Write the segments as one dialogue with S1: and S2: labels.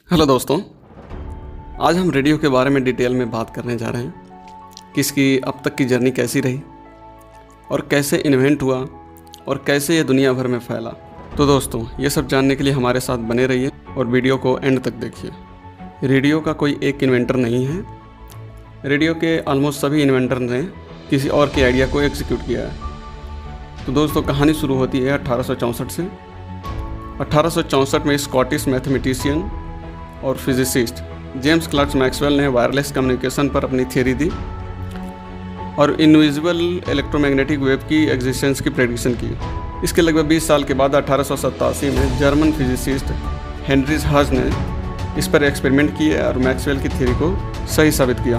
S1: Hello दोस्तों, आज हम रेडियो के बारे में डिटेल में बात करने जा रहे हैं कि इसकी अब तक की जर्नी कैसी रही और कैसे इन्वेंट हुआ और कैसे ये दुनिया भर में फैला। तो दोस्तों, ये सब जानने के लिए हमारे साथ बने रहिए और वीडियो को एंड तक देखिए। रेडियो का कोई एक इन्वेंटर नहीं है। रेडियो के ऑलमोस्ट सभी इन्वेंटर ने किसी और के आइडिया को एग्जीक्यूट किया है। तो दोस्तों, कहानी शुरू होती है 1864 से। 1864 में स्कॉटिश मैथमेटिशियन और फिजिसिस्ट जेम्स क्लर्क मैक्सवेल ने वायरलेस कम्युनिकेशन पर अपनी थियरी दी और इनविजिबल इलेक्ट्रोमैग्नेटिक वेव की एग्जिस्टेंस की प्रेडिक्शन की। इसके लगभग 20 साल के बाद 1887 में जर्मन फिजिसिस्ट हेनरिच हर्ट्ज ने इस पर एक्सपेरिमेंट किए और मैक्सवेल की थियरी को सही साबित किया।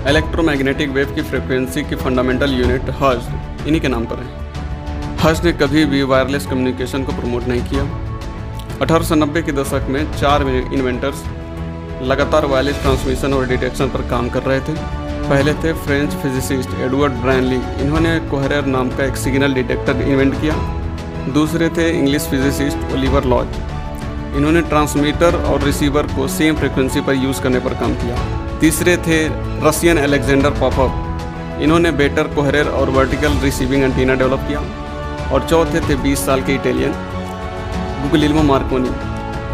S1: इलेक्ट्रोमैग्नेटिक वेव की फ्रिक्वेंसी की फंडामेंटल यूनिट हर्ट्ज इन्हीं के नाम पर है। हर्ट्ज ने कभी भी वायरलेस कम्युनिकेशन को प्रमोट नहीं किया। 1890 के दशक में 4 इन्वेंटर्स लगातार वायरलेस ट्रांसमिशन और डिटेक्शन पर काम कर रहे थे। पहले थे फ्रेंच फिजिसिस्ट एडवर्ड ब्रायनली। इन्होंने कोहेरेर नाम का एक सिग्नल डिटेक्टर इन्वेंट किया। दूसरे थे इंग्लिश फिजिसिस्ट ओलिवर लॉज। इन्होंने ट्रांसमीटर और रिसीवर को सेम फ्रिक्वेंसी पर यूज़ करने पर काम किया। तीसरे थे रशियन अलेक्जेंडर पॉपअप। इन्होंने बेटर कोहेरेर और वर्टिकल रिसीविंग एंटीना डेवलप किया। और चौथे थे 20 साल के इटालियन गुगलिल्मो मार्कोनी,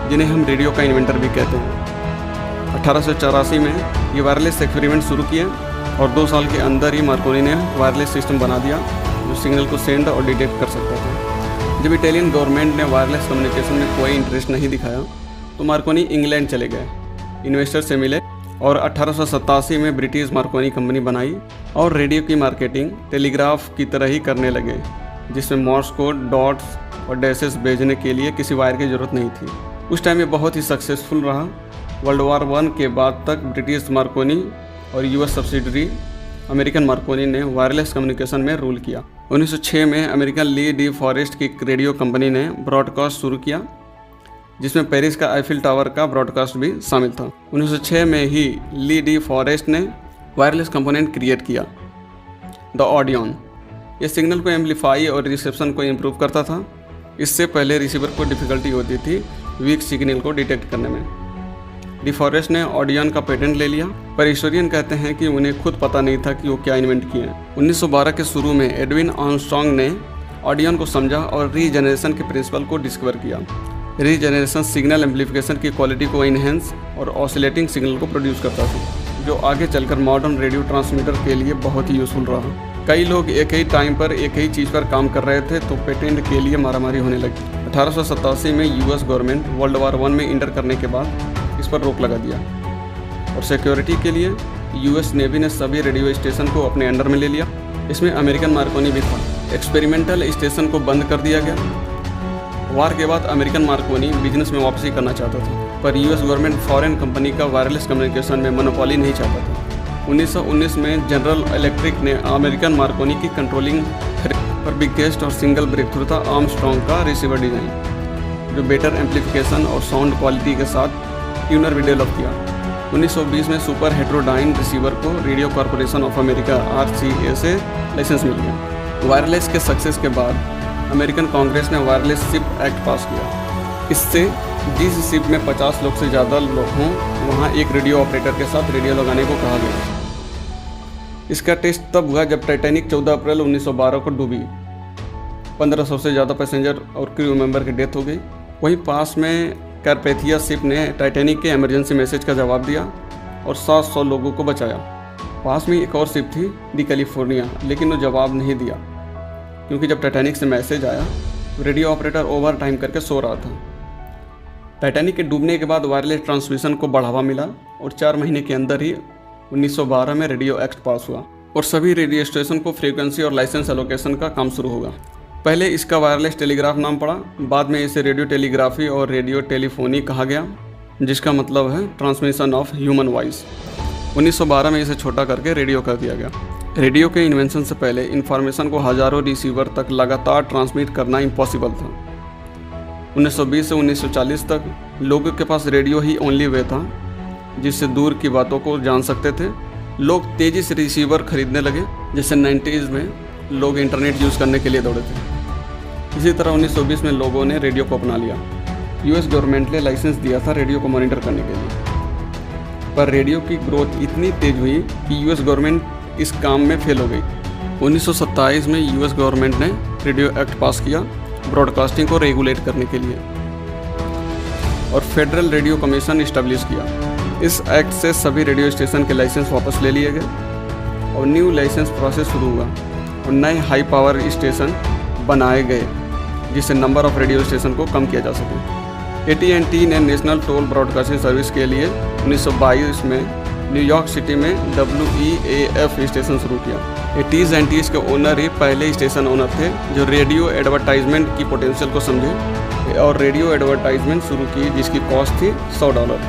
S1: जिन्हें हम रेडियो का इन्वेंटर भी कहते हैं। 1884 में ये वायरलेस एक्सपेरिमेंट शुरू किए और 2 साल के अंदर ही मार्कोनी ने वायरलेस सिस्टम बना दिया जो सिग्नल को सेंड और डिटेक्ट कर सकता था। जब इटालियन गवर्नमेंट ने वायरलेस कम्युनिकेशन में कोई इंटरेस्ट नहीं दिखाया तो मार्कोनी इंग्लैंड चले गए, इन्वेस्टर से मिले और 1887 में ब्रिटिश मार्कोनी कंपनी बनाई और रेडियो की मार्केटिंग टेलीग्राफ की तरह ही करने लगे, जिसमें मॉर्स कोड, डॉट्स और डैशेस भेजने के लिए किसी वायर की ज़रूरत नहीं थी। उस टाइम ये बहुत ही सक्सेसफुल रहा। वर्ल्ड वार 1 के बाद तक ब्रिटिश मार्कोनी और यूएस सब्सिडरी अमेरिकन मार्कोनी ने वायरलेस कम्युनिकेशन में रूल किया। 1906 में अमेरिकन ली डी फॉरेस्ट की रेडियो कंपनी ने ब्रॉडकास्ट शुरू किया, जिसमें पेरिस का आईफिल टावर का ब्रॉडकास्ट भी शामिल था। 1906 में ही ली डी फॉरेस्ट ने वायरलेस कंपोनेंट क्रिएट किया, द ऑडियन। यह सिग्नल को एम्पलीफाई और रिसेप्शन को इम्प्रूव करता था। इससे पहले रिसीवर को डिफ़िकल्टी होती थी वीक सिग्नल को डिटेक्ट करने में। डी फॉरेस्ट ने ऑडियन का पेटेंट ले लिया, पर हिस्टोरियन कहते हैं कि उन्हें खुद पता नहीं था कि वो क्या इन्वेंट किए। 1912 के शुरू में एडविन आर्मस्ट्रांग ने ऑडियन को समझा और रीजनरेशन के प्रिंसिपल को डिस्कवर किया। रीजनरेशन सिग्नल एम्पलीफिकेशन की क्वालिटी को इन्हेंस और ऑसिलेटिंग सिग्नल को प्रोड्यूस करता था, जो आगे चलकर मॉडर्न रेडियो ट्रांसमीटर के लिए बहुत ही यूजफुल रहा। कई लोग एक ही टाइम पर एक ही चीज़ पर काम कर रहे थे तो पेटेंट के लिए मारामारी होने लगी। 1887 में यूएस गवर्नमेंट वर्ल्ड वार 1 में इंटर करने के बाद इस पर रोक लगा दिया और सिक्योरिटी के लिए यूएस नेवी ने सभी रेडियो स्टेशन को अपने अंडर में ले लिया। इसमें अमेरिकन मार्कोनी भी था। एक्सपेरिमेंटल स्टेशन को बंद कर दिया गया। वार के बाद अमेरिकन मार्कोनी बिजनेस में वापसी करना चाहता था, पर यूएस गवर्नमेंट फॉरेन कंपनी का वायरलेस कम्युनिकेशन में मोनोपोली नहीं चाहता था। 1919 में जनरल इलेक्ट्रिक ने अमेरिकन मार्कोनी की कंट्रोलिंग पर बिगेस्ट और सिंगल ब्रेक थ्रू था आर्मस्ट्रांग का रिसीवर डिज़ाइन, जो बेटर एम्पलीफिकेशन और साउंड क्वालिटी के साथ ट्यूनर भी डेवलप किया। 1920 में सुपर हेट्रोडाइन रिसीवर को radio corporation of America RCA से लाइसेंस मिल गया। वायरलेस के सक्सेस के बाद अमेरिकन कांग्रेस ने वायरलेस शिप एक्ट पास किया। इससे जिस शिप में 50 लोग से ज़्यादा लोग हों वहाँ एक रेडियो ऑपरेटर के साथ रेडियो लगाने को कहा गया। इसका टेस्ट तब हुआ जब टाइटैनिक 14 अप्रैल 1912 को डूबी। 1500 से ज़्यादा पैसेंजर और क्रू मेंबर की डेथ हो गई। वहीं पास में कारपेथिया शिप ने टाइटैनिक के इमरजेंसी मैसेज का जवाब दिया और 700 लोगों को बचाया। पास में एक और शिप थी, दी कैलिफोर्निया, लेकिन वो जवाब नहीं दिया क्योंकि जब टाइटैनिक से मैसेज आया रेडियो ऑपरेटर ओवर टाइम करके सो रहा था। टाइटैनिक के डूबने के बाद वायरलेस ट्रांसमिशन को बढ़ावा मिला और 4 महीने के अंदर ही 1912 में रेडियो एक्ट पास हुआ और सभी रेडियो स्टेशन को फ्रीक्वेंसी और लाइसेंस एलोकेशन का काम शुरू होगा। पहले इसका वायरलेस टेलीग्राफ नाम पड़ा, बाद में इसे रेडियो टेलीग्राफी और रेडियो टेलीफोनी कहा गया, जिसका मतलब है ट्रांसमिशन ऑफ ह्यूमन वॉइस। 1912 में इसे छोटा करके रेडियो कर दिया गया। रेडियो के इन्वेंशन से पहले इन्फॉर्मेशन को हज़ारों रिसीवर तक लगातार ट्रांसमिट करना इम्पॉसिबल था। 1920 से 1940 तक लोगों के पास रेडियो ही ओनली वे था जिससे दूर की बातों को जान सकते थे। लोग तेज़ी से रिसीवर खरीदने लगे, जैसे 90s में लोग इंटरनेट यूज़ करने के लिए दौड़े थे। इसी तरह 1920 में लोगों ने रेडियो को अपना लिया। यूएस गवर्नमेंट ने लाइसेंस दिया था रेडियो को मॉनिटर करने के लिए, पर रेडियो की ग्रोथ इतनी तेज हुई कि यूएस गवर्नमेंट इस काम में फेल हो गई। 1927 में यूएस गवर्नमेंट ने रेडियो एक्ट पास किया ब्रॉडकास्टिंग को रेगुलेट करने के लिए और फेडरल रेडियो कमीशन इस्टेब्लिश किया। इस एक्ट से सभी रेडियो स्टेशन के लाइसेंस वापस ले लिए गए और न्यू लाइसेंस प्रोसेस शुरू हुआ और नए हाई पावर स्टेशन बनाए गए जिससे नंबर ऑफ रेडियो स्टेशन को कम किया जा सके। AT&T ने नेशनल टोल ब्रॉडकास्टिंग सर्विस के लिए 1922 में न्यूयॉर्क सिटी में WEAF स्टेशन शुरू किया। AT&T के ओनर ही पहले स्टेशन ओनर थे जो रेडियो एडवर्टाइजमेंट की पोटेंशियल को समझे और रेडियो एडवर्टाइजमेंट शुरू की जिसकी कॉस्ट थी $100।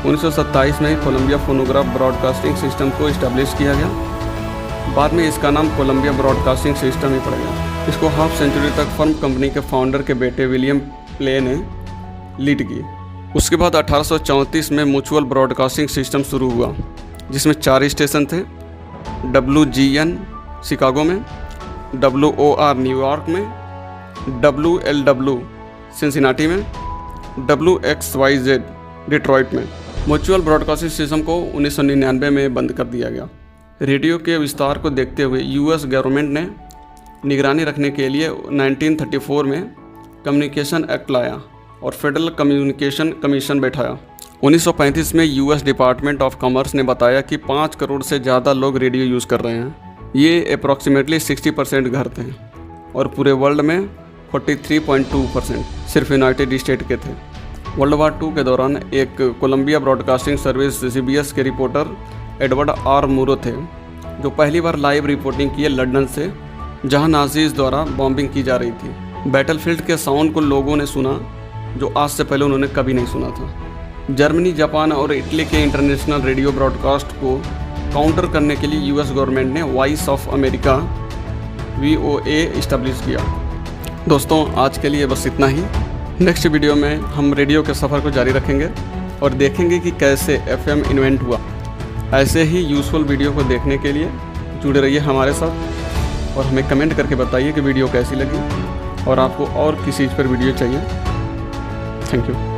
S1: 1927 में कोलंबिया फोनोग्राफ ब्रॉडकास्टिंग सिस्टम को इस्टेब्लिश किया गया। बाद में इसका नाम कोलंबिया ब्रॉडकास्टिंग सिस्टम ही पड़ गया। इसको हाफ सेंचुरी तक फर्म कंपनी के फाउंडर के बेटे विलियम प्ले ने लीड की। उसके बाद 1834 में म्यूचुअल ब्रॉडकास्टिंग सिस्टम शुरू हुआ जिसमें 4 स्टेशन थे, WGN शिकागो में, WOR न्यूयॉर्क में, WLW सिंसिनाटी में, WXYZ डिट्रॉइट में। म्यूचुअल ब्रॉडकास्टिंग सिस्टम को 1999 में बंद कर दिया गया। रेडियो के विस्तार को देखते हुए यूएस गवर्नमेंट ने निगरानी रखने के लिए 1934 में कम्युनिकेशन एक्ट लाया और फेडरल कम्युनिकेशन कमीशन बैठाया। 1935 में यूएस डिपार्टमेंट ऑफ कॉमर्स ने बताया कि 5 करोड़ से ज़्यादा लोग रेडियो यूज़ कर रहे हैं। ये अप्रॉक्सीमेटली 60% घर थे और पूरे वर्ल्ड में 43.2% सिर्फ यूनाइटेड स्टेट के थे। वर्ल्ड वार II के दौरान एक कोलंबिया ब्रॉडकास्टिंग सर्विस CBS के रिपोर्टर एडवर्ड R. मूरो थे जो पहली बार लाइव रिपोर्टिंग किए लंदन से, जहां नाजीज द्वारा बॉम्बिंग की जा रही थी। बैटलफील्ड के साउंड को लोगों ने सुना जो आज से पहले उन्होंने कभी नहीं सुना था। जर्मनी, जापान और इटली के इंटरनेशनल रेडियो ब्रॉडकास्ट को काउंटर करने के लिए यूएस गवर्नमेंट ने voice of America VOA establish किया। दोस्तों, आज के लिए बस इतना ही। नेक्स्ट वीडियो में हम रेडियो के सफ़र को जारी रखेंगे और देखेंगे कि कैसे FM इन्वेंट हुआ। ऐसे ही यूज़फुल वीडियो को देखने के लिए जुड़े रहिए हमारे साथ और हमें कमेंट करके बताइए कि वीडियो कैसी लगी और आपको और किस चीज़ पर वीडियो चाहिए। Thank you.